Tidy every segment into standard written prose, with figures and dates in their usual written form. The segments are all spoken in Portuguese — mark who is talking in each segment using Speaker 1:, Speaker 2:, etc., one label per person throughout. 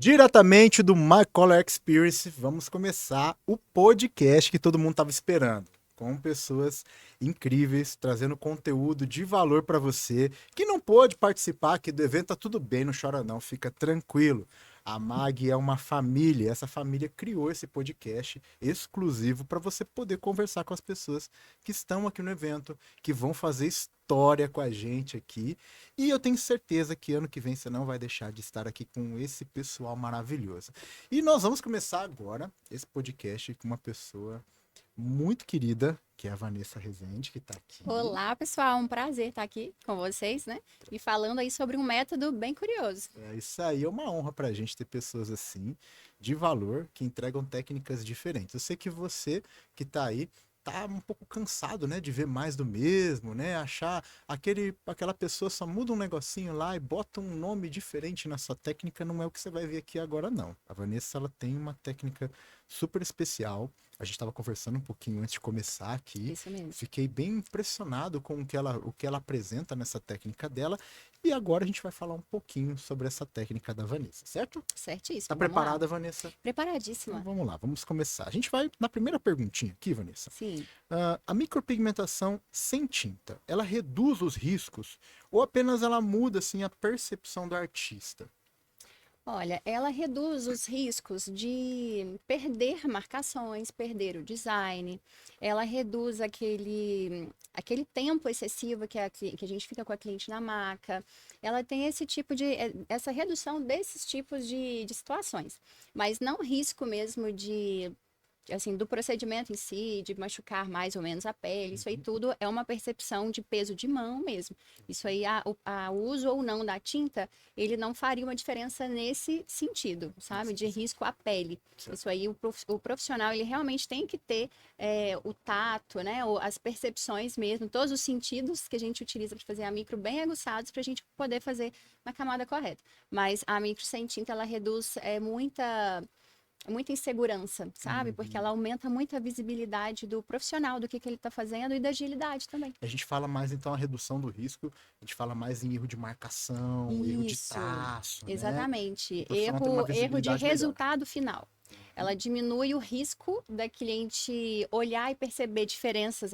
Speaker 1: Diretamente do My Color Experience, vamos começar o podcast que todo mundo estava esperando, com pessoas incríveis, trazendo conteúdo de valor para você. Que não pôde participar aqui do evento, tá tudo bem, não chora não, fica tranquilo. A Mag é uma família, essa família criou esse podcast exclusivo para você poder conversar com as pessoas que estão aqui no evento, que vão fazer história com a gente aqui. E eu tenho certeza que ano que vem você não vai deixar de estar aqui com esse pessoal maravilhoso. E nós vamos começar agora esse podcast com uma pessoa muito querida, que é a Vanessa Rezende, que está aqui.
Speaker 2: Olá, pessoal, um prazer estar aqui com vocês, né? E falando aí sobre um método bem curioso.
Speaker 1: É, isso aí é uma honra para a gente ter pessoas assim, de valor, que entregam técnicas diferentes. Eu sei que você que está aí tá um pouco cansado, né, de ver mais do mesmo, né, achar aquela pessoa só muda um negocinho lá e bota um nome diferente na sua técnica, não é o que você vai ver aqui agora não. A Vanessa, ela tem uma técnica super especial. A gente estava conversando um pouquinho antes de começar aqui.
Speaker 2: Isso mesmo.
Speaker 1: Fiquei bem impressionado com o que ela apresenta nessa técnica dela. E agora a gente vai falar um pouquinho sobre essa técnica da Vanessa, certo? Tá
Speaker 2: Certíssimo, vamos lá.
Speaker 1: preparada, Vanessa? Então
Speaker 2: Preparadíssima.
Speaker 1: vamos lá, vamos começar. A gente vai na primeira perguntinha aqui, Vanessa.
Speaker 2: Sim.
Speaker 1: A micropigmentação sem tinta, ela reduz os riscos ou apenas ela muda assim a percepção do artista?
Speaker 2: Olha, ela reduz os riscos de perder marcações, perder o design. Ela reduz aquele tempo excessivo que a gente fica com a cliente na maca. Ela tem essa redução desses tipos de situações. Mas não risco mesmo assim, do procedimento em si, de machucar mais ou menos a pele, isso aí tudo é uma percepção de peso de mão mesmo. Isso aí, o uso ou não da tinta, ele não faria uma diferença nesse sentido, sabe? De risco à pele.
Speaker 1: Certo.
Speaker 2: Isso aí, o profissional, ele realmente tem que ter o tato, né? As percepções mesmo, todos os sentidos que a gente utiliza para fazer a micro bem aguçados para a gente poder fazer na camada correta. Mas a micro sem tinta, ela reduz muita insegurança, sabe? Porque
Speaker 1: Uhum.
Speaker 2: ela aumenta muito a visibilidade do profissional, do que ele está fazendo e da agilidade também.
Speaker 1: A gente fala mais então a redução do risco, a gente fala mais em erro de marcação, erro de
Speaker 2: Isso,
Speaker 1: traço, né? O
Speaker 2: exatamente.
Speaker 1: profissional tem uma
Speaker 2: Erro de
Speaker 1: visibilidade melhor.
Speaker 2: resultado final. Ela diminui o risco da cliente olhar e perceber diferenças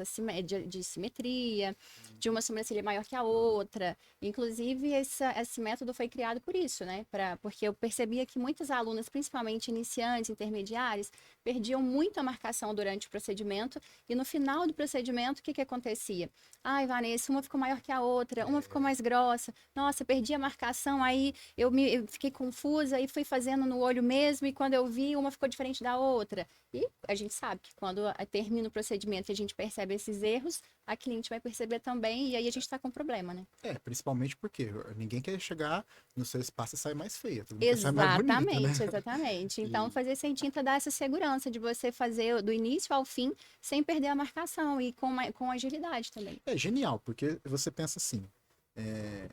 Speaker 2: de simetria, de uma sobrancelha maior que a outra. Inclusive, esse método foi criado por isso, né? Porque eu percebia que muitas alunas, principalmente iniciantes, intermediárias, perdiam muito a marcação durante o procedimento e no final do procedimento, o que acontecia? Ai, Vanessa, uma ficou maior que a outra, uma ficou mais grossa. Nossa, perdi a marcação, aí eu fiquei confusa e fui fazendo no olho mesmo, e quando eu vi, uma ficou diferente da outra. E a gente sabe que quando termina o procedimento e a gente percebe esses erros, a cliente vai perceber também, e aí a gente tá com problema, né?
Speaker 1: Principalmente porque ninguém quer chegar no seu espaço e sair mais feia, todo mundo quer sair mais bonita, né?
Speaker 2: Exatamente, exatamente. Então,
Speaker 1: E
Speaker 2: fazer sem tinta dá essa segurança de você fazer do início ao fim sem perder a marcação e com agilidade também.
Speaker 1: é genial, porque você pensa assim, é,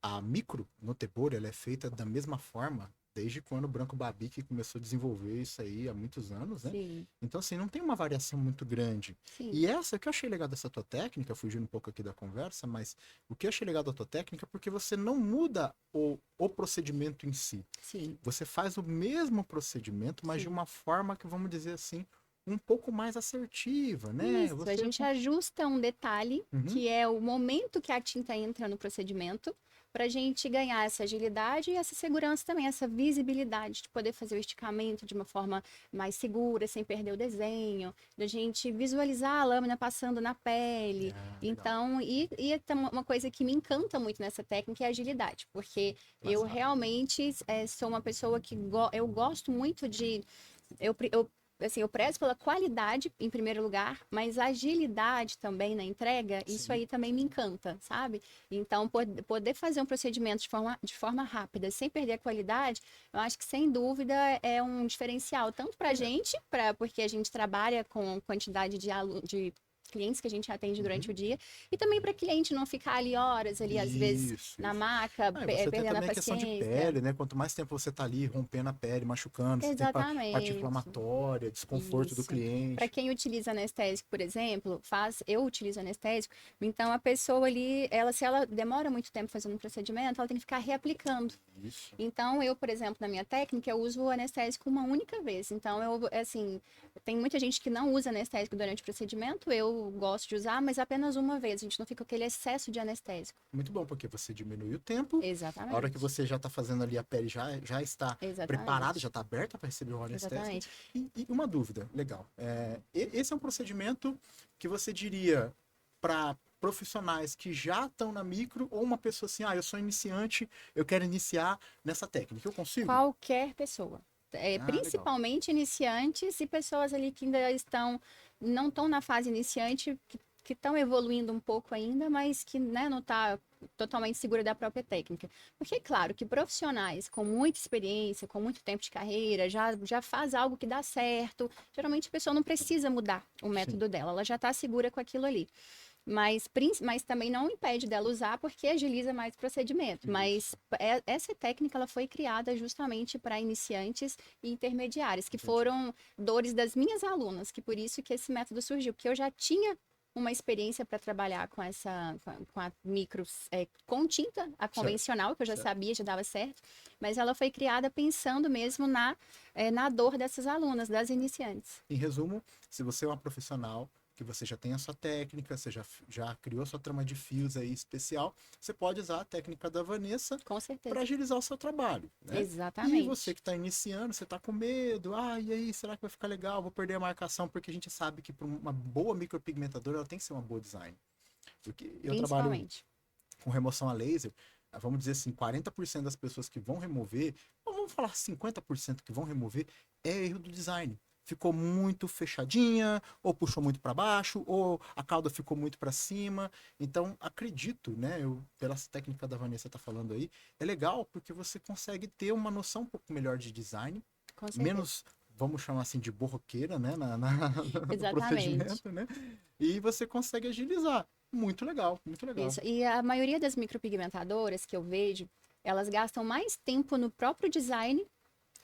Speaker 1: a micro no Tebor, ela é feita da mesma forma desde quando o Branco Babic começou a desenvolver isso aí há muitos anos, né?
Speaker 2: Sim,
Speaker 1: Então, assim, não tem uma variação muito grande.
Speaker 2: sim,
Speaker 1: E essa que eu achei legal dessa tua técnica, fugindo um pouco aqui da conversa, mas o que eu achei legal da tua técnica é porque você não muda o procedimento em si.
Speaker 2: sim.
Speaker 1: Você faz o mesmo procedimento, mas de
Speaker 2: Sim.
Speaker 1: uma forma que, vamos dizer assim, um pouco mais assertiva, né?
Speaker 2: Isso, a
Speaker 1: Você.
Speaker 2: gente ajusta um detalhe,
Speaker 1: Uhum.
Speaker 2: que é o momento que a tinta entra no procedimento, para a gente ganhar essa agilidade e essa segurança também, essa visibilidade de poder fazer o esticamento de uma forma mais segura, sem perder o desenho, da gente visualizar a lâmina passando na pele.
Speaker 1: Ah, legal.
Speaker 2: Então, uma coisa que me encanta muito nessa técnica é a agilidade, porque
Speaker 1: Mais
Speaker 2: eu
Speaker 1: rápido.
Speaker 2: realmente sou uma pessoa que eu gosto muito de. Assim, eu prezo pela qualidade em primeiro lugar, mas a agilidade também na entrega, isso
Speaker 1: Sim.
Speaker 2: aí também me encanta, sabe? Então, poder fazer um procedimento de forma rápida, sem perder a qualidade, eu acho que sem dúvida é um diferencial, tanto para a
Speaker 1: É,
Speaker 2: gente, porque a gente trabalha com quantidade de clientes que a gente atende durante o dia, e também para cliente não ficar ali horas, ali, às vezes, na maca,
Speaker 1: E você tem
Speaker 2: perdendo a
Speaker 1: também a questão de
Speaker 2: paciência.
Speaker 1: pele, né? Quanto mais tempo você tá ali rompendo a pele, machucando, você tem parte
Speaker 2: Exatamente.
Speaker 1: inflamatória, desconforto do
Speaker 2: Isso. Para
Speaker 1: cliente.
Speaker 2: quem utiliza anestésico, por exemplo, eu utilizo anestésico, então a pessoa ali, se ela demora muito tempo fazendo um procedimento, ela tem que ficar reaplicando.
Speaker 1: Isso.
Speaker 2: Então, eu, por exemplo, na minha técnica, eu uso o anestésico uma única vez. Então, tem muita gente que não usa anestésico durante o procedimento, eu gosto de usar, mas apenas uma vez. A gente não fica com aquele excesso de anestésico.
Speaker 1: Muito bom, porque você diminui o tempo. A hora que
Speaker 2: Exatamente.
Speaker 1: você já tá fazendo ali, a pele já está preparada,
Speaker 2: Exatamente.
Speaker 1: já tá aberta para receber o anestésico.
Speaker 2: Exatamente.
Speaker 1: E uma dúvida, legal. Esse é um procedimento que você diria para profissionais que já estão na micro ou uma pessoa assim, eu sou iniciante, eu quero iniciar nessa técnica, eu consigo?
Speaker 2: Qualquer pessoa.
Speaker 1: Legal.
Speaker 2: Principalmente iniciantes e pessoas ali que ainda não estão na fase iniciante, que estão evoluindo um pouco ainda, mas que, né, não está totalmente segura da própria técnica. Porque, claro, que profissionais com muita experiência, com muito tempo de carreira, já faz algo que dá certo. Geralmente a pessoa não precisa mudar o método dela, ela já está segura com aquilo ali. Mas também não impede dela usar porque agiliza mais o procedimento.
Speaker 1: Isso.
Speaker 2: Mas essa técnica ela foi criada justamente para iniciantes e intermediários, que foram dores das minhas alunas, que por isso que esse método surgiu, porque eu já tinha uma experiência para trabalhar com a micro com tinta, a convencional, que eu já sabia, já dava certo, mas ela foi criada pensando mesmo na dor dessas alunas, das iniciantes.
Speaker 1: Em resumo, se você é uma profissional que você já tem a sua técnica, você já criou a sua trama de fios aí especial, você pode usar a técnica da Vanessa
Speaker 2: Com certeza.
Speaker 1: para agilizar o seu trabalho, né?
Speaker 2: Exatamente.
Speaker 1: E você que está iniciando, você está com medo, e aí, será que vai ficar legal? Vou perder a marcação, porque a gente sabe que para uma boa micropigmentadora, ela tem que ser uma boa design. Porque eu trabalho com remoção a laser, vamos dizer assim, 40% das pessoas que vão remover, ou vamos falar 50% que vão remover, é erro do design. Ficou muito fechadinha, ou puxou muito para baixo, ou a cauda ficou muito para cima. Então, acredito, né, pela técnica da Vanessa tá falando aí, é legal porque você consegue ter uma noção um pouco melhor de design, menos, vamos chamar assim, de borroqueira, né, no procedimento, né? E você consegue agilizar. Muito legal, muito legal.
Speaker 2: Isso. E a maioria das micropigmentadoras que eu vejo, elas gastam mais tempo no próprio design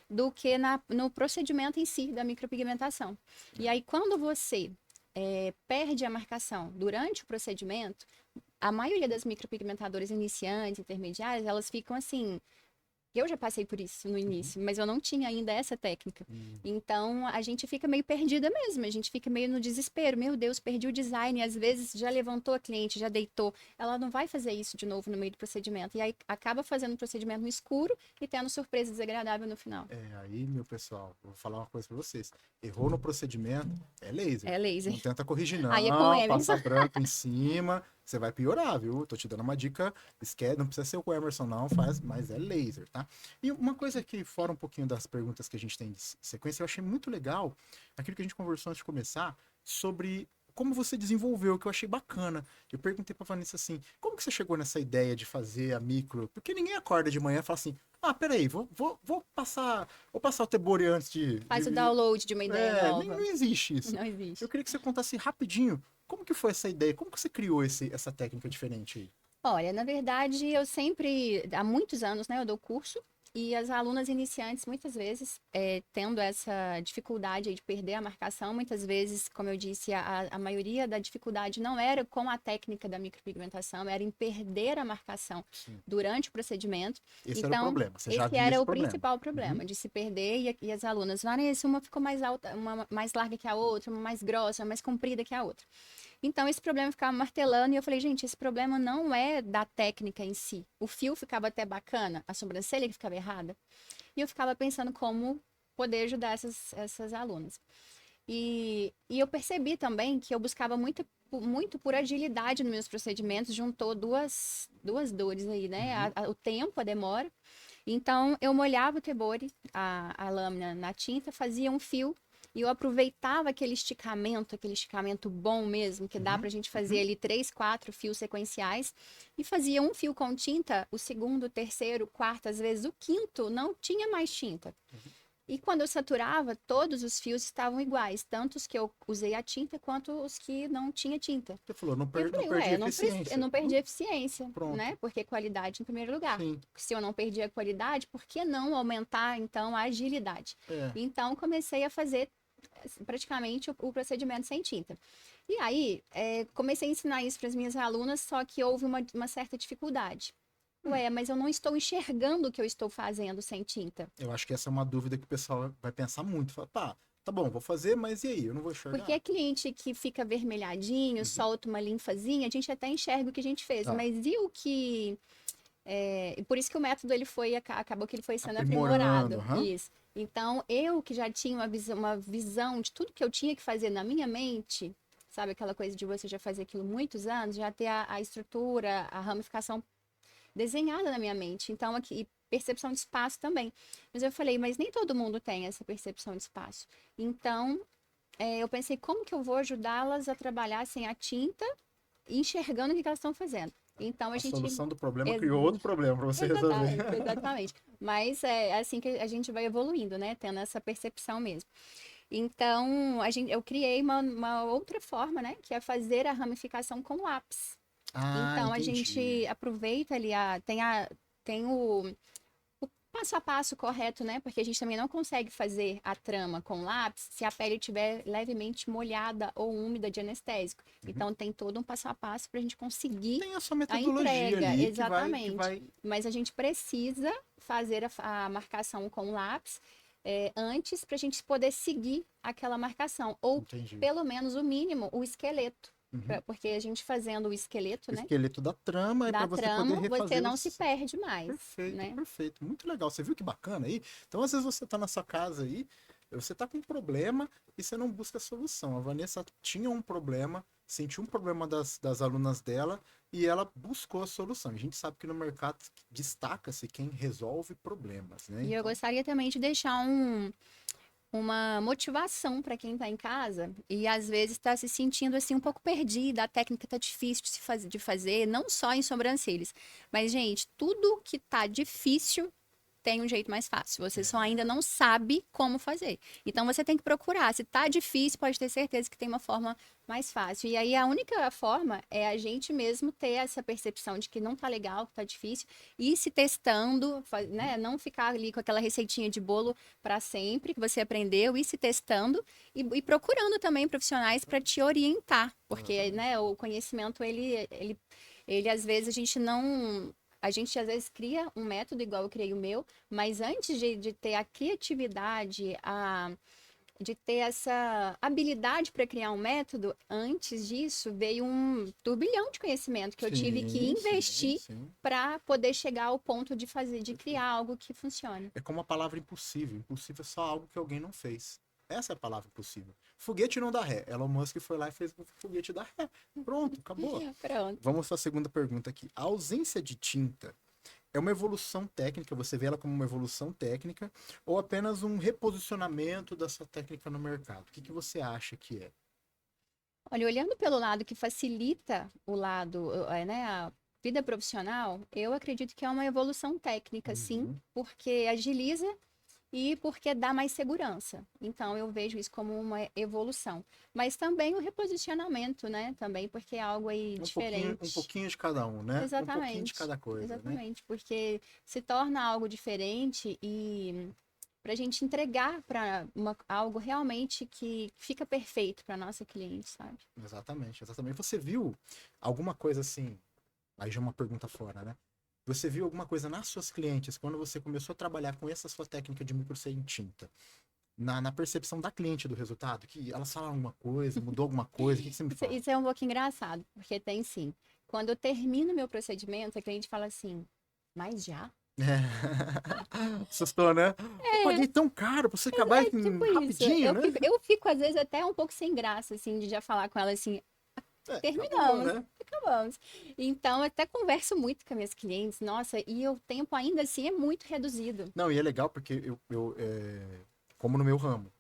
Speaker 2: do que no procedimento em si da micropigmentação. E aí, quando você perde a marcação durante o procedimento, a maioria das micropigmentadoras iniciantes, intermediárias, elas ficam assim. Eu já passei por isso no início, mas eu não tinha ainda essa técnica. Então, a gente fica meio perdida mesmo, a gente fica meio no desespero. Meu Deus, perdi o design, e às vezes já levantou a cliente, já deitou. Ela não vai fazer isso de novo no meio do procedimento. E aí, acaba fazendo o procedimento no escuro e tendo surpresa desagradável no final.
Speaker 1: Aí, meu pessoal, vou falar uma coisa pra vocês. Errou no procedimento, é laser.
Speaker 2: É laser.
Speaker 1: Não tenta corrigir, não.
Speaker 2: Aí é com Emerson.
Speaker 1: Passa branco em cima, você vai piorar, viu? Tô te dando uma dica, esquece, não precisa ser o Emerson, não, mas é laser, tá? E uma coisa que, fora um pouquinho das perguntas que a gente tem de sequência, eu achei muito legal aquilo que a gente conversou antes de começar, sobre como você desenvolveu, que eu achei bacana. Eu perguntei pra Vanessa assim, como que você chegou nessa ideia de fazer a micro? Porque ninguém acorda de manhã e fala assim, peraí, vou passar o Tebori antes de...
Speaker 2: Faz o download de uma ideia nova.
Speaker 1: Não existe isso.
Speaker 2: Não existe.
Speaker 1: Eu queria que você contasse rapidinho, como que foi essa ideia? Como que você criou essa técnica diferente aí?
Speaker 2: Olha, na verdade, eu sempre, há muitos anos, né, eu dou curso, e as alunas iniciantes, muitas vezes, tendo essa dificuldade aí de perder a marcação, muitas vezes, como eu disse, a maioria da dificuldade não era com a técnica da micropigmentação, era em perder a marcação durante o procedimento.
Speaker 1: Esse
Speaker 2: então,
Speaker 1: era o problema, você já
Speaker 2: esse
Speaker 1: via
Speaker 2: era
Speaker 1: esse
Speaker 2: o
Speaker 1: problema.
Speaker 2: principal problema, de se perder, e as alunas, Vanessa, uma ficou mais alta, uma mais larga que a outra, uma mais grossa, uma mais comprida que a outra. Então, esse problema ficava martelando e eu falei, gente, esse problema não é da técnica em si. O fio ficava até bacana, a sobrancelha que ficava errada. E eu ficava pensando como poder ajudar essas alunas. E eu percebi também que eu buscava muito por agilidade nos meus procedimentos, juntou duas dores aí, né? O tempo, a demora. Então, eu molhava o Tebori, a lâmina na tinta, fazia um fio, e eu aproveitava aquele esticamento bom mesmo, que dá pra gente fazer ali 3, 4 fios sequenciais, e fazia um fio com tinta, o segundo, o terceiro, o quarto, às vezes o quinto não tinha mais tinta. E quando eu saturava, todos os fios estavam iguais, tanto os que eu usei a tinta quanto os que não tinha tinta.
Speaker 1: Você falou, não,
Speaker 2: E eu
Speaker 1: não
Speaker 2: falei,
Speaker 1: perdi
Speaker 2: ué, eu
Speaker 1: eficiência.
Speaker 2: não perdi eficiência,
Speaker 1: Pronto.
Speaker 2: né? Porque qualidade em primeiro lugar.
Speaker 1: Sim.
Speaker 2: Se eu não perdi a qualidade, por que não aumentar, então, a agilidade?
Speaker 1: É.
Speaker 2: Então, comecei a fazer praticamente o procedimento sem tinta. E aí, comecei a ensinar isso para as minhas alunas, só que houve uma certa dificuldade. Ué, mas eu não estou enxergando o que eu estou fazendo sem tinta.
Speaker 1: Eu acho que essa é uma dúvida que o pessoal vai pensar muito. Fala, tá bom, vou fazer, mas e aí? Eu não vou enxergar.
Speaker 2: Porque é cliente que fica vermelhadinho, solta uma linfazinha, a gente até enxerga o que a gente fez.
Speaker 1: Tá.
Speaker 2: Mas e o que... e por isso que o método ele foi, acabou que ele foi sendo
Speaker 1: Aprimorando,
Speaker 2: aprimorado. Isso. Então, eu que já tinha uma visão de tudo que eu tinha que fazer na minha mente, sabe aquela coisa de você já fazer aquilo muitos anos, já ter a estrutura, a ramificação desenhada na minha mente. Então, aqui, percepção de espaço também. Mas eu falei, mas nem todo mundo tem essa percepção de espaço. Então, eu pensei, como que eu vou ajudá-las a trabalhar sem a tinta, enxergando o que elas estão fazendo? Então,
Speaker 1: A
Speaker 2: gente...
Speaker 1: solução do problema criou outro problema para você resolver.
Speaker 2: Exatamente. Mas é assim que a gente vai evoluindo, né? Tendo essa percepção mesmo. Então, eu criei uma outra forma, né? Que é fazer a ramificação com lápis. Então, a gente aproveita ali, tem o passo a passo correto, né? Porque a gente também não consegue fazer a trama com lápis se a pele estiver levemente molhada ou úmida de anestésico. Então, tem todo um passo a passo para a gente conseguir
Speaker 1: tem a sua metodologia
Speaker 2: entrega.
Speaker 1: ali
Speaker 2: Exatamente.
Speaker 1: que vai...
Speaker 2: Mas a gente precisa fazer a marcação com lápis antes para a gente poder seguir aquela marcação. Ou, pelo menos, o mínimo, o esqueleto. Porque a gente fazendo o esqueleto, né?
Speaker 1: O esqueleto da trama é para você poder refazer.
Speaker 2: Você não se perde mais.
Speaker 1: Perfeito,
Speaker 2: né?
Speaker 1: Perfeito. Muito legal. Você viu que bacana aí? Então, às vezes você tá na sua casa aí, você tá com um problema e você não busca a solução. A Vanessa tinha um problema, sentiu um problema das alunas dela e ela buscou a solução. A gente sabe que no mercado destaca-se quem resolve problemas, né?
Speaker 2: E eu gostaria também de deixar uma motivação para quem está em casa e às vezes está se sentindo assim um pouco perdida, a técnica está difícil de fazer, não só em sobrancelhas, mas gente, tudo que está difícil tem um jeito mais fácil. Você só ainda não sabe como fazer. Então você tem que procurar. Se tá difícil, pode ter certeza que tem uma forma mais fácil. E aí a única forma é a gente mesmo ter essa percepção de que não tá legal, que tá difícil, e se testando, né? Não ficar ali com aquela receitinha de bolo para sempre que você aprendeu, e se testando e procurando também profissionais para te orientar, porque né, o conhecimento ele às vezes a gente às vezes cria um método igual eu criei o meu, mas antes de ter a criatividade, de ter essa habilidade para criar um método, antes disso veio um turbilhão de conhecimento que eu tive que investir para poder chegar ao ponto de criar algo que funcione.
Speaker 1: É como a palavra impossível. Impossível é só algo que alguém não fez. Essa é a palavra impossível. Foguete não dá ré. Elon Musk foi lá e fez o foguete dar ré. Pronto, acabou.
Speaker 2: Pronto.
Speaker 1: Vamos para a segunda pergunta aqui. A ausência de tinta é uma evolução técnica? Você vê ela como uma evolução técnica ou apenas um reposicionamento dessa técnica no mercado? O que você acha que é?
Speaker 2: Olha, olhando pelo lado que facilita o lado, né, a vida profissional, eu acredito que é uma evolução técnica, sim, porque agiliza e porque dá mais segurança. Então, eu vejo isso como uma evolução. Mas também o reposicionamento, né? Também porque é algo aí diferente.
Speaker 1: Um pouquinho de cada um, né?
Speaker 2: Exatamente.
Speaker 1: Um pouquinho de cada coisa,
Speaker 2: exatamente, né? Porque se torna algo diferente e para a gente entregar para algo realmente que fica perfeito para nossa cliente, sabe?
Speaker 1: Exatamente. Você viu alguma coisa assim? Aí já é uma pergunta fora, né? Você viu alguma coisa nas suas clientes, quando você começou a trabalhar com essa sua técnica de micro sem tinta, na percepção da cliente do resultado, que elas falaram alguma coisa, mudou alguma coisa, o que você me fala?
Speaker 2: Isso é um pouco engraçado, porque tem sim. Quando eu termino meu procedimento, a cliente fala assim, mas já?
Speaker 1: Assustou, né? Eu paguei tão caro pra você acabar
Speaker 2: tipo
Speaker 1: rapidinho, né?
Speaker 2: Eu fico, às vezes, até um pouco sem graça, assim, de já falar com ela assim, terminamos,
Speaker 1: acabou, né?
Speaker 2: acabamos. Então, eu até converso muito com as minhas clientes, nossa, e o tempo ainda assim é muito reduzido.
Speaker 1: Não, e é legal porque como no meu ramo,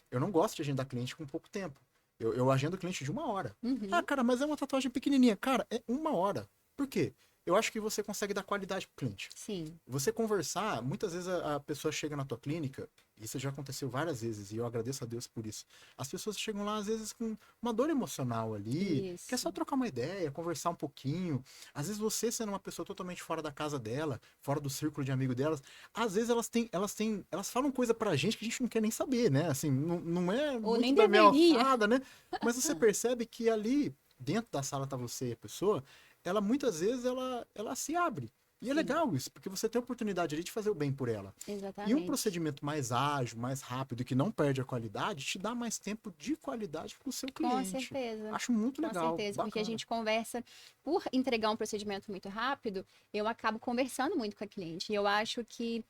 Speaker 1: eu não gosto de agendar cliente com pouco tempo. Eu agendo cliente de 1 hora. Ah, cara, mas é uma tatuagem pequenininha. Cara, é 1 hora. Por quê? eu acho que você consegue dar qualidade pro cliente.
Speaker 2: Sim.
Speaker 1: Você conversar, muitas vezes a pessoa chega na tua clínica, isso já aconteceu várias vezes, e eu agradeço a Deus por isso. As pessoas chegam lá, às vezes, com uma dor emocional ali,
Speaker 2: Isso.
Speaker 1: quer só trocar uma ideia, conversar um pouquinho. Às vezes você, sendo uma pessoa totalmente fora da casa dela, fora do círculo de amigo delas, às vezes elas falam coisa pra gente que a gente não quer nem saber, né? Assim, não é
Speaker 2: Ou
Speaker 1: muito
Speaker 2: nem
Speaker 1: da minha
Speaker 2: deveria.
Speaker 1: alçada, né? Mas você percebe que ali, dentro da sala tá você e a pessoa, ela muitas vezes ela se abre. E é
Speaker 2: Sim.
Speaker 1: legal isso, porque você tem a oportunidade ali de fazer o bem por ela. E um
Speaker 2: Exatamente.
Speaker 1: procedimento mais ágil, mais rápido e que não perde a qualidade, te dá mais tempo de qualidade para o seu
Speaker 2: Com
Speaker 1: cliente.
Speaker 2: certeza.
Speaker 1: Acho muito
Speaker 2: Com
Speaker 1: legal.
Speaker 2: certeza, porque a
Speaker 1: Bacana.
Speaker 2: gente conversa, por entregar um procedimento muito rápido, eu acabo conversando muito com a cliente. E eu acho que,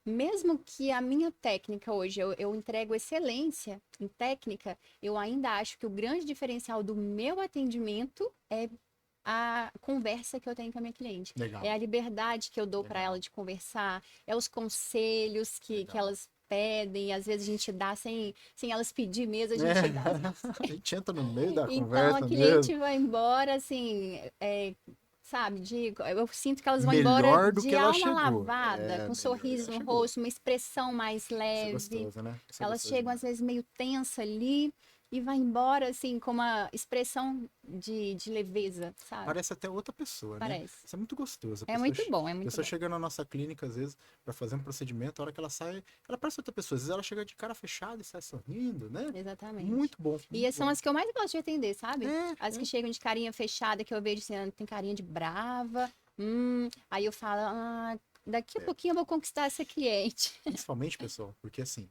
Speaker 2: mesmo que a minha técnica hoje, eu entrego excelência em técnica, eu ainda acho que o grande diferencial do meu atendimento é a conversa que eu tenho com a minha cliente.
Speaker 1: Legal.
Speaker 2: É a liberdade que eu dou para
Speaker 1: Legal.
Speaker 2: ela de conversar, é os conselhos que
Speaker 1: Legal.
Speaker 2: elas pedem, às vezes a gente dá sem elas pedir mesmo, a
Speaker 1: É.
Speaker 2: gente dá.
Speaker 1: A gente entra no meio da
Speaker 2: Então, a
Speaker 1: conversa
Speaker 2: cliente
Speaker 1: mesmo.
Speaker 2: vai embora, assim, sabe, eu sinto que elas vão embora
Speaker 1: Melhor do
Speaker 2: de
Speaker 1: que ela
Speaker 2: alma
Speaker 1: chegou.
Speaker 2: lavada,
Speaker 1: É,
Speaker 2: com um
Speaker 1: melhor do que
Speaker 2: sorriso
Speaker 1: ela
Speaker 2: no
Speaker 1: chegou.
Speaker 2: rosto, uma expressão mais
Speaker 1: Isso é
Speaker 2: leve.
Speaker 1: gostoso, né? Isso é
Speaker 2: Elas
Speaker 1: gostoso
Speaker 2: chegam, às
Speaker 1: demais.
Speaker 2: vezes, meio tensa ali e vai embora, assim, com uma expressão de leveza, sabe?
Speaker 1: Parece até outra pessoa, né?
Speaker 2: Parece.
Speaker 1: Isso é muito gostoso.
Speaker 2: É muito bom, é
Speaker 1: A
Speaker 2: muito
Speaker 1: pessoa
Speaker 2: bom.
Speaker 1: chega na nossa clínica, às vezes, pra fazer um procedimento, a hora que ela sai, ela parece outra pessoa. Às vezes ela chega de cara fechada e sai sorrindo, né?
Speaker 2: Exatamente.
Speaker 1: Muito bom.
Speaker 2: E
Speaker 1: Muito
Speaker 2: são
Speaker 1: bom.
Speaker 2: as que eu mais gosto de atender, sabe? As
Speaker 1: É.
Speaker 2: que chegam de carinha fechada, que eu vejo assim, tem carinha de brava. Aí eu falo, daqui a pouquinho eu vou conquistar essa cliente.
Speaker 1: Principalmente, pessoal, porque assim,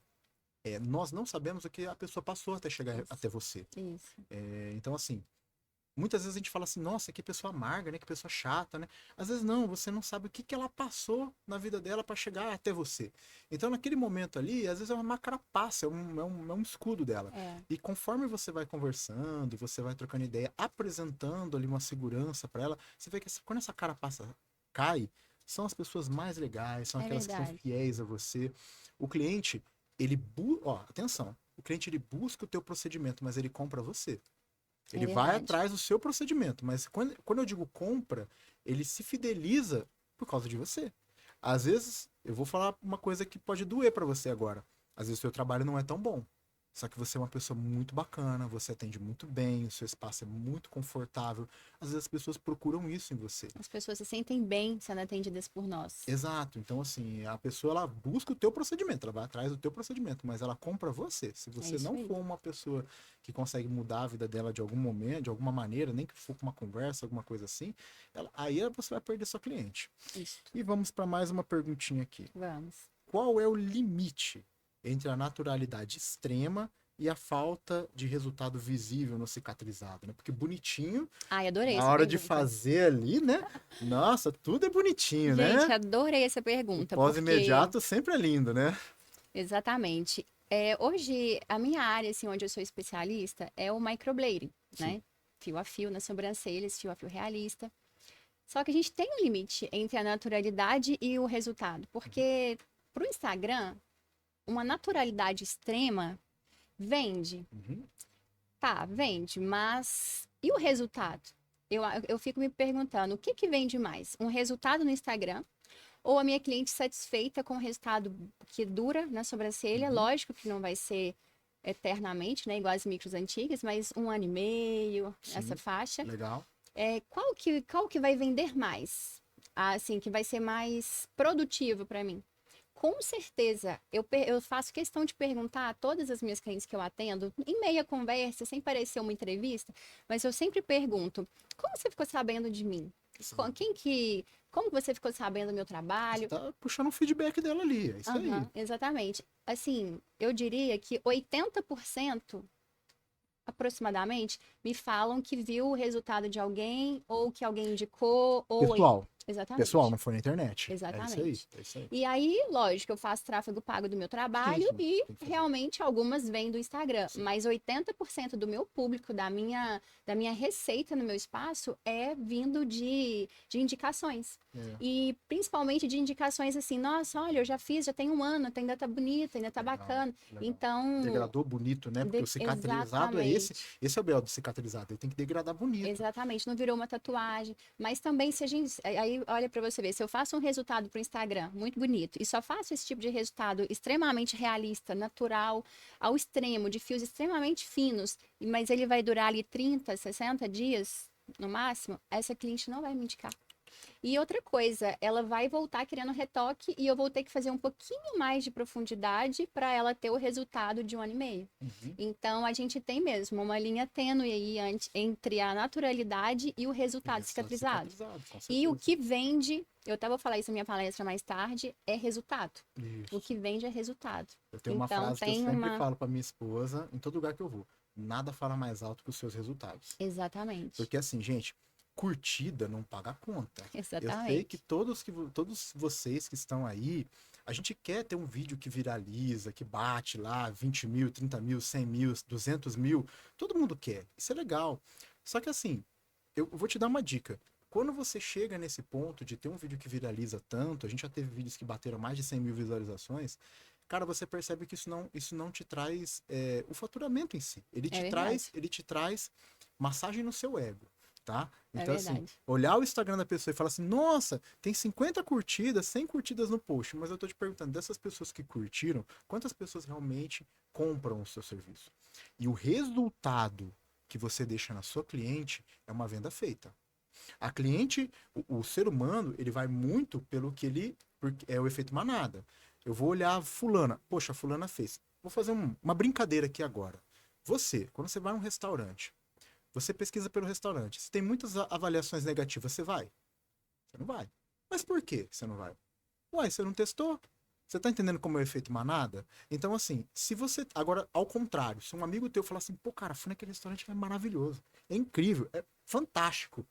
Speaker 1: nós não sabemos o que a pessoa passou até chegar
Speaker 2: Isso.
Speaker 1: até você.
Speaker 2: Isso.
Speaker 1: Então, assim, muitas vezes a gente fala assim, nossa, que pessoa amarga, né? Que pessoa chata, né? Às vezes não, você não sabe o que ela passou na vida dela para chegar até você. Então, naquele momento ali, às vezes é uma carapaça, é um escudo dela.
Speaker 2: É.
Speaker 1: E conforme você vai conversando, você vai trocando ideia, apresentando ali uma segurança para ela, você vê que quando essa carapaça cai, são as pessoas mais legais, são
Speaker 2: É
Speaker 1: aquelas que são
Speaker 2: verdade.
Speaker 1: fiéis a você. O cliente, atenção, o cliente ele busca o teu procedimento, mas ele compra você.
Speaker 2: É
Speaker 1: Ele vai
Speaker 2: verdade.
Speaker 1: atrás do seu procedimento, mas quando eu digo compra, ele se fideliza por causa de você. Às vezes, eu vou falar uma coisa que pode doer pra você agora. Às vezes o seu trabalho não é tão bom. Só que você é uma pessoa muito bacana, você atende muito bem, o seu espaço é muito confortável. Às vezes as pessoas procuram isso em você.
Speaker 2: As pessoas se sentem bem sendo atendidas por nós.
Speaker 1: Exato. Então, assim, a pessoa ela busca o teu procedimento, ela vai atrás do teu procedimento, mas ela compra você. Se você
Speaker 2: isso
Speaker 1: não
Speaker 2: aí.
Speaker 1: for uma pessoa que consegue mudar a vida dela de algum momento, de alguma maneira, nem que for com uma conversa, alguma coisa assim, aí você vai perder sua cliente.
Speaker 2: Isso.
Speaker 1: E vamos para mais uma perguntinha aqui.
Speaker 2: Vamos.
Speaker 1: Qual é o limite entre a naturalidade extrema e a falta de resultado visível no cicatrizado, né? Porque bonitinho,
Speaker 2: Ai, adorei
Speaker 1: na
Speaker 2: essa
Speaker 1: hora de
Speaker 2: pergunta.
Speaker 1: fazer ali, né? Nossa, tudo é bonitinho,
Speaker 2: Gente,
Speaker 1: né?
Speaker 2: adorei essa
Speaker 1: O
Speaker 2: pergunta, porque
Speaker 1: pós-imediato sempre é lindo, né?
Speaker 2: exatamente. Hoje, a minha área, assim, onde eu sou especialista, é o microblading, né? Fio a fio nas sobrancelhas, fio a fio realista. Só que a gente tem um limite entre a naturalidade e o resultado, porque pro Instagram, uma naturalidade extrema vende.
Speaker 1: Uhum.
Speaker 2: Tá, vende, mas e o resultado? Eu fico me perguntando, o que vende mais? Um resultado no Instagram ou a minha cliente satisfeita com o resultado que dura na sobrancelha?
Speaker 1: Uhum.
Speaker 2: Lógico que não vai ser eternamente, né? Igual as micros antigas, mas 1 ano e meio,
Speaker 1: Sim.
Speaker 2: essa faixa.
Speaker 1: Legal.
Speaker 2: Qual que vai vender mais? Assim, que vai ser mais produtivo para mim? Com certeza, eu faço questão de perguntar a todas as minhas clientes que eu atendo, em meia conversa, sem parecer uma entrevista, mas eu sempre pergunto: como você ficou sabendo de mim? Como você ficou sabendo do meu
Speaker 1: Você
Speaker 2: trabalho?
Speaker 1: tá puxando um feedback dela ali, é isso aí.
Speaker 2: Aham, exatamente. Assim, eu diria que 80% aproximadamente me falam que viu o resultado de alguém, ou que alguém indicou, ou
Speaker 1: Pessoal,
Speaker 2: Exatamente.
Speaker 1: Pessoal, não foi na internet.
Speaker 2: Exatamente.
Speaker 1: É isso aí. É isso aí.
Speaker 2: E aí, lógico, eu faço tráfego pago do meu trabalho
Speaker 1: Sim,
Speaker 2: e
Speaker 1: tem que fazer.
Speaker 2: realmente algumas vêm do Instagram.
Speaker 1: Sim.
Speaker 2: Mas 80% do meu público, da minha receita no meu espaço é vindo de indicações.
Speaker 1: É.
Speaker 2: E principalmente de indicações assim, nossa, olha, eu já fiz, já tem um ano, ainda tá bonito, ainda tá
Speaker 1: Legal,
Speaker 2: bacana.
Speaker 1: legal.
Speaker 2: Então,
Speaker 1: Degradou bonito, né? Porque o cicatrizado é esse.
Speaker 2: exatamente.
Speaker 1: Esse é o belo do cicatrizado. Ele tem que degradar bonito.
Speaker 2: Exatamente, não virou uma tatuagem. Mas também, se a gente. Aí, olha pra você ver, se eu faço um resultado pro Instagram muito bonito e só faço esse tipo de resultado extremamente realista, natural, ao extremo, de fios extremamente finos, mas ele vai durar ali 30, 60 dias no máximo, essa cliente não vai me indicar. E outra coisa, ela vai voltar querendo retoque e eu vou ter que fazer um pouquinho mais de profundidade para ela ter o resultado de 1 ano e meio.
Speaker 1: Uhum.
Speaker 2: Então a gente tem mesmo uma linha tênue aí entre a naturalidade e o resultado
Speaker 1: Esse
Speaker 2: cicatrizado.
Speaker 1: com
Speaker 2: E o
Speaker 1: certeza.
Speaker 2: que vende, eu até vou falar isso na minha palestra mais tarde, é resultado. O
Speaker 1: Isso.
Speaker 2: que vende é resultado.
Speaker 1: Eu tenho uma
Speaker 2: Então
Speaker 1: frase que eu
Speaker 2: tem
Speaker 1: sempre
Speaker 2: uma.
Speaker 1: falo para minha esposa, em todo lugar que eu vou. Nada fala mais alto que os seus resultados.
Speaker 2: Exatamente.
Speaker 1: Porque assim, gente, curtida não paga a conta. Eu sei
Speaker 2: Exatamente.
Speaker 1: que todos vocês que estão aí, a gente quer ter um vídeo que viraliza, que bate lá 20 mil, 30 mil, 100 mil, 200 mil. Todo mundo quer. Isso é legal. Só que assim, eu vou te dar uma dica. Quando você chega nesse ponto de ter um vídeo que viraliza tanto, a gente já teve vídeos que bateram mais de 100 mil visualizações, cara, você percebe que isso não te traz o faturamento em si. Ele
Speaker 2: É
Speaker 1: te
Speaker 2: verdade.
Speaker 1: traz massagem no seu ego, tá?
Speaker 2: É
Speaker 1: Então, assim,
Speaker 2: verdade.
Speaker 1: olhar o Instagram da pessoa e falar assim, nossa, tem 50 curtidas, 100 curtidas no post, mas eu tô te perguntando, dessas pessoas que curtiram, quantas pessoas realmente compram o seu serviço? E o resultado que você deixa na sua cliente é uma venda feita. A cliente, o ser humano, ele vai muito pelo que porque é o efeito manada. Eu vou olhar fulana, poxa, fulana fez. Vou fazer uma brincadeira aqui agora. Você, quando você vai a um restaurante, você pesquisa pelo restaurante. Se tem muitas avaliações negativas, você vai? Você não vai. Mas por que você não vai? Uai, você não testou? Você tá entendendo como é o efeito manada? Então, assim, se você. Agora, ao contrário, se um amigo teu falar assim, pô, cara, fui naquele restaurante, é maravilhoso, é incrível, é fantástico.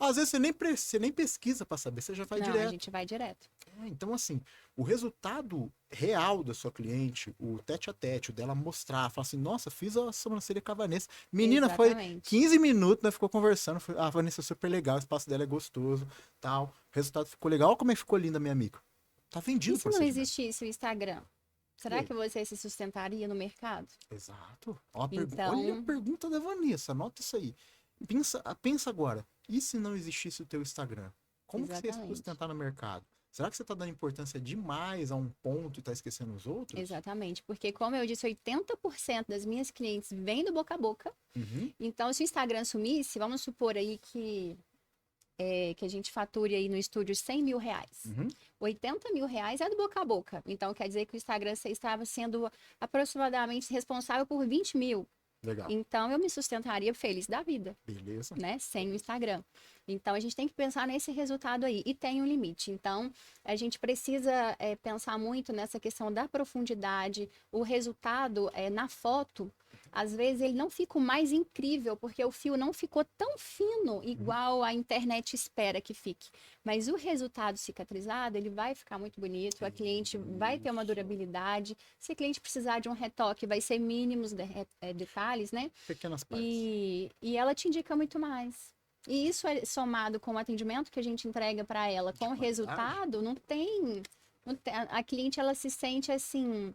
Speaker 1: Às vezes você nem pesquisa pra saber, você já vai
Speaker 2: Não, a
Speaker 1: direto.
Speaker 2: gente vai direto.
Speaker 1: Então, assim, o resultado real da sua cliente, o tete a tete, o dela mostrar, falar assim, nossa, fiz a sobrancelha com a Vanessa. Menina, foi
Speaker 2: Exatamente.
Speaker 1: 15 minutos, nós ficou conversando, a Vanessa é super legal, o espaço dela é gostoso, tal. O resultado ficou legal. Olha como é que ficou linda, minha amiga. Tá vendido
Speaker 2: E
Speaker 1: o
Speaker 2: se não
Speaker 1: procedimento.
Speaker 2: existisse o Instagram?
Speaker 1: E
Speaker 2: Será
Speaker 1: aí?
Speaker 2: que você se sustentaria no mercado?
Speaker 1: Exato. Olha a
Speaker 2: Então,
Speaker 1: pergunta da Vanessa, anota isso aí. Pensa agora, e se não existisse o teu Instagram? Como que você ia se
Speaker 2: exatamente.
Speaker 1: sustentar no mercado? Será que você está dando importância demais a um ponto e está esquecendo os outros?
Speaker 2: Exatamente. Porque, como eu disse, 80% das minhas clientes vêm do boca a boca.
Speaker 1: Uhum.
Speaker 2: Então, se o Instagram sumisse, vamos supor aí que a gente fature aí no estúdio 100 mil reais.
Speaker 1: Uhum.
Speaker 2: 80 mil reais é do boca a boca. Então, quer dizer que o Instagram você estava sendo aproximadamente responsável por 20 mil.
Speaker 1: Legal.
Speaker 2: Então, eu me sustentaria feliz da vida,
Speaker 1: Beleza.
Speaker 2: né? Sem o Instagram. Então, a gente tem que pensar nesse resultado aí. E tem um limite. Então, a gente precisa pensar muito nessa questão da profundidade. O resultado na foto, às vezes, ele não fica o mais incrível, porque o fio não ficou tão fino, igual a internet espera que fique. Mas o resultado cicatrizado, ele vai ficar muito bonito. A cliente vai ter uma durabilidade. Se a cliente precisar de um retoque, vai ser mínimos detalhes, né?
Speaker 1: Pequenas partes.
Speaker 2: E ela te indica muito mais. E isso é somado com o atendimento que a gente entrega para ela, com o
Speaker 1: qualidade.
Speaker 2: resultado, não tem, a cliente ela se sente assim,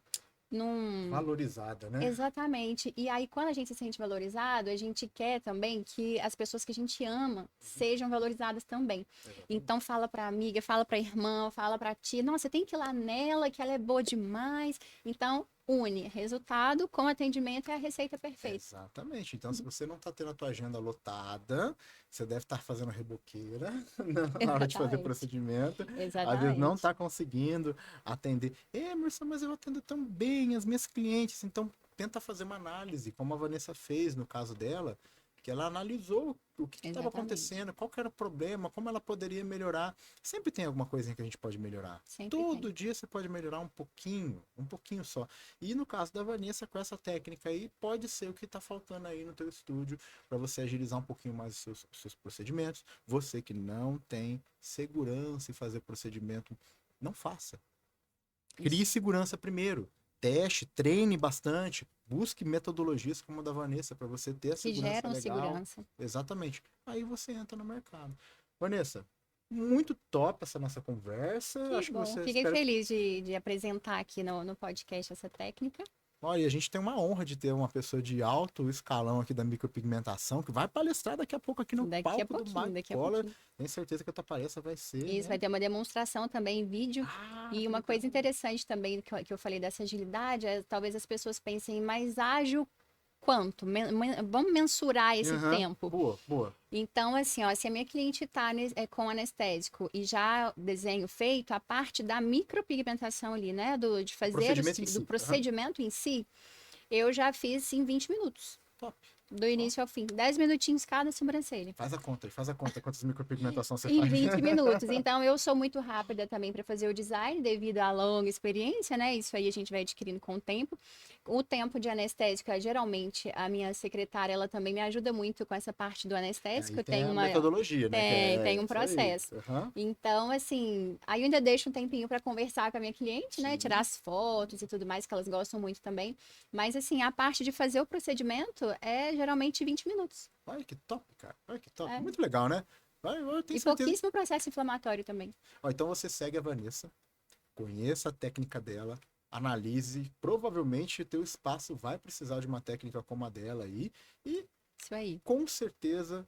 Speaker 1: Valorizada, né?
Speaker 2: exatamente. E aí quando a gente se sente valorizado, a gente quer também que as pessoas que a gente ama sejam valorizadas também. Então fala para amiga, fala para irmã, fala para tia, nossa, você tem que ir lá nela, que ela é boa demais. Então une resultado com atendimento é a receita perfeita.
Speaker 1: Exatamente. Então, se você não está tendo a tua agenda lotada, você deve estar fazendo reboqueira na hora de fazer o
Speaker 2: Exatamente.
Speaker 1: procedimento. Às vezes
Speaker 2: Exatamente.
Speaker 1: não está conseguindo atender. Emerson, mas eu atendo tão bem as minhas clientes. Então, tenta fazer uma análise, como a Vanessa fez no caso dela, que ela analisou o que estava
Speaker 2: Exatamente.
Speaker 1: acontecendo, qual que era o problema, como ela poderia melhorar. Sempre tem alguma coisinha que a gente pode melhorar.
Speaker 2: Sempre
Speaker 1: Todo
Speaker 2: tem.
Speaker 1: dia você pode melhorar um pouquinho só. E no caso da Vanessa, com essa técnica aí, pode ser o que está faltando aí no teu estúdio para você agilizar um pouquinho mais os seus procedimentos. Você que não tem segurança em fazer procedimento, não faça. Crie
Speaker 2: Isso.
Speaker 1: segurança primeiro. Teste, treine bastante, busque metodologias como a da Vanessa para você ter a
Speaker 2: Que
Speaker 1: segurança
Speaker 2: geram
Speaker 1: legal.
Speaker 2: segurança.
Speaker 1: Exatamente. Aí você entra no mercado. Vanessa, muito top essa nossa conversa.
Speaker 2: Que
Speaker 1: Acho que
Speaker 2: bom.
Speaker 1: você
Speaker 2: Fiquei
Speaker 1: espera.
Speaker 2: feliz de apresentar aqui no podcast essa técnica.
Speaker 1: Olha, a gente tem uma honra de ter uma pessoa de alto escalão aqui da micropigmentação que vai palestrar daqui a pouco aqui no
Speaker 2: Daqui a
Speaker 1: palco do
Speaker 2: pouquinho,
Speaker 1: Mike
Speaker 2: daqui a
Speaker 1: Collar.
Speaker 2: pouquinho.
Speaker 1: Tenho certeza que a tua palestra vai ser,
Speaker 2: Isso,
Speaker 1: né?
Speaker 2: vai ter uma demonstração também em vídeo.
Speaker 1: Ah,
Speaker 2: E
Speaker 1: que
Speaker 2: uma coisa
Speaker 1: legal.
Speaker 2: interessante também que eu falei dessa agilidade é talvez as pessoas pensem mais ágil quanto? Vamos mensurar esse
Speaker 1: Aham.
Speaker 2: tempo.
Speaker 1: Boa, boa.
Speaker 2: Então, assim, ó, se a minha cliente está com anestésico e já desenho feito, a parte da micropigmentação ali, né? De fazer
Speaker 1: Procedimento em
Speaker 2: do
Speaker 1: si. Aham.
Speaker 2: procedimento em si, eu já fiz em 20 minutos.
Speaker 1: Top.
Speaker 2: Do início ao fim. 10 minutinhos cada sobrancelha.
Speaker 1: Faz a conta aí, faz a conta quantas micropigmentações você
Speaker 2: Em
Speaker 1: faz.
Speaker 2: 20 minutos. Então, eu sou muito rápida também para fazer o design, devido à longa experiência, né? Isso aí a gente vai adquirindo com o tempo. O tempo de anestésica, geralmente, a minha secretária, ela também me ajuda muito com essa parte do anestésico.
Speaker 1: Aí tem
Speaker 2: Tem
Speaker 1: a
Speaker 2: uma.
Speaker 1: metodologia, né? Que
Speaker 2: Tem
Speaker 1: é
Speaker 2: um
Speaker 1: isso aí.
Speaker 2: processo.
Speaker 1: Aham.
Speaker 2: Então, assim, aí eu ainda deixo um tempinho para conversar com a minha cliente, né?
Speaker 1: Sim.
Speaker 2: Tirar as fotos e tudo mais, que elas gostam muito também. Mas, assim, a parte de fazer o procedimento é geralmente 20 minutos.
Speaker 1: Olha que top, cara. Olha que top.
Speaker 2: É.
Speaker 1: Muito legal, né? Eu tenho
Speaker 2: E
Speaker 1: certeza.
Speaker 2: pouquíssimo processo inflamatório também.
Speaker 1: Ó, então você segue a Vanessa, conheça a técnica dela, analise. Provavelmente o teu espaço vai precisar de uma técnica como a dela aí. E
Speaker 2: Isso aí.
Speaker 1: com certeza,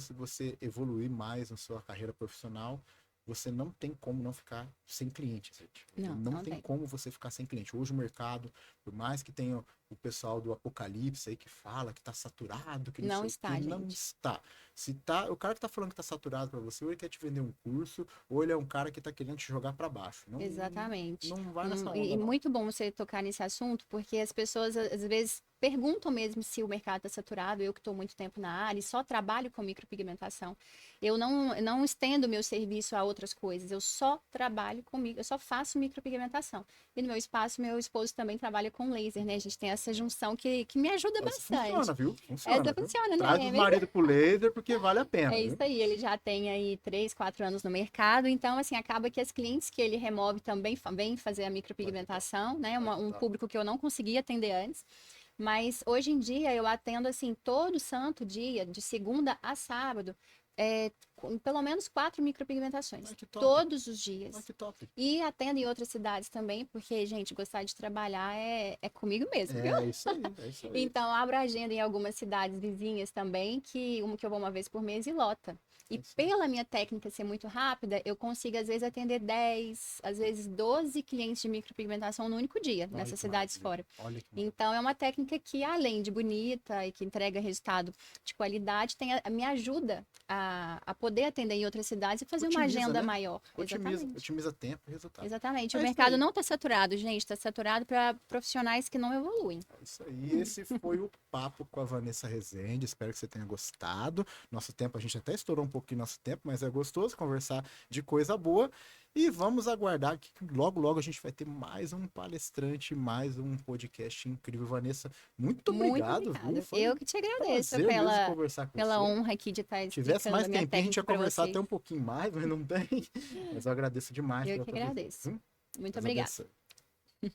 Speaker 1: se você evoluir mais na sua carreira profissional, você não tem como não ficar sem cliente, gente.
Speaker 2: Não
Speaker 1: tem
Speaker 2: tem.
Speaker 1: como você ficar sem cliente. Hoje o mercado, por mais que tenha o pessoal do Apocalipse aí que fala que tá saturado, que
Speaker 2: Não
Speaker 1: sei o
Speaker 2: está,
Speaker 1: quê, não
Speaker 2: gente.
Speaker 1: está. Se tá, o cara que tá falando que tá saturado para você, ou ele quer te vender um curso, ou ele é um cara que tá querendo te jogar para baixo.
Speaker 2: Exatamente.
Speaker 1: Não vai nessa onda,
Speaker 2: E
Speaker 1: não.
Speaker 2: muito bom você tocar nesse assunto, porque as pessoas às vezes perguntam mesmo se o mercado está saturado. Eu que estou muito tempo na área e só trabalho com micropigmentação. Eu não estendo meu serviço a outras coisas, eu só trabalho comigo, eu só faço micropigmentação. E no meu espaço, meu esposo também trabalha com laser, né? A gente tem essa junção que me ajuda
Speaker 1: Mas
Speaker 2: bastante.
Speaker 1: funciona, viu? Funciona,
Speaker 2: Essa
Speaker 1: viu?
Speaker 2: funciona,
Speaker 1: Traz
Speaker 2: né?
Speaker 1: os maridos pro laser porque vale a pena,
Speaker 2: É
Speaker 1: viu?
Speaker 2: isso aí, ele já tem aí 3, 4 anos no mercado, então assim, acaba que as clientes que ele remove também vêm fazer a micropigmentação, né? Um público que eu não conseguia atender antes. Mas hoje em dia eu atendo assim todo santo dia, de segunda a sábado, com pelo menos 4 micropigmentações.
Speaker 1: Ai, que top.
Speaker 2: Todos os
Speaker 1: Ai,
Speaker 2: dias.
Speaker 1: que top.
Speaker 2: E atendo em outras cidades também, porque, gente, gostar de trabalhar é comigo mesmo, viu?
Speaker 1: É isso aí, é isso aí.
Speaker 2: Então, abro agenda em algumas cidades vizinhas também, que eu vou uma vez por mês e lota. E
Speaker 1: Isso.
Speaker 2: pela minha técnica ser muito rápida, eu consigo, às vezes, atender 10, às vezes 12 clientes de micropigmentação no único dia,
Speaker 1: Olha
Speaker 2: nessas
Speaker 1: que
Speaker 2: cidades
Speaker 1: maravilha.
Speaker 2: fora.
Speaker 1: Olha que maravilha.
Speaker 2: Então, é uma técnica que, além de bonita e que entrega resultado de qualidade, me ajuda a poder atender em outras cidades e fazer uma
Speaker 1: Otimiza,
Speaker 2: agenda
Speaker 1: né?
Speaker 2: maior. Exatamente.
Speaker 1: Otimiza tempo e resultado.
Speaker 2: Exatamente.
Speaker 1: É
Speaker 2: O
Speaker 1: isso
Speaker 2: mercado
Speaker 1: aí.
Speaker 2: não está saturado, gente. Está saturado para profissionais que não evoluem.
Speaker 1: É isso aí. Esse foi o papo com a Vanessa Rezende. Espero que você tenha gostado. Nosso tempo, a gente até estourou um pouquinho nosso tempo, mas é gostoso conversar de coisa boa. E vamos aguardar que logo, logo a gente vai ter mais um palestrante, mais um podcast incrível. Vanessa, muito obrigado,
Speaker 2: Muito
Speaker 1: viu?
Speaker 2: obrigada.
Speaker 1: Foi
Speaker 2: Eu que te agradeço
Speaker 1: prazer mesmo
Speaker 2: pela,
Speaker 1: conversar com
Speaker 2: pela
Speaker 1: você.
Speaker 2: honra aqui de estar
Speaker 1: Tivesse
Speaker 2: explicando
Speaker 1: mais
Speaker 2: a minha
Speaker 1: tempinho, a gente
Speaker 2: técnica
Speaker 1: ia
Speaker 2: para
Speaker 1: conversar
Speaker 2: vocês.
Speaker 1: até um pouquinho mais, mas não tem. Mas eu agradeço demais
Speaker 2: Eu
Speaker 1: pela
Speaker 2: que
Speaker 1: presença,
Speaker 2: agradeço.
Speaker 1: viu?
Speaker 2: Muito
Speaker 1: Deus
Speaker 2: obrigada.
Speaker 1: abençoe.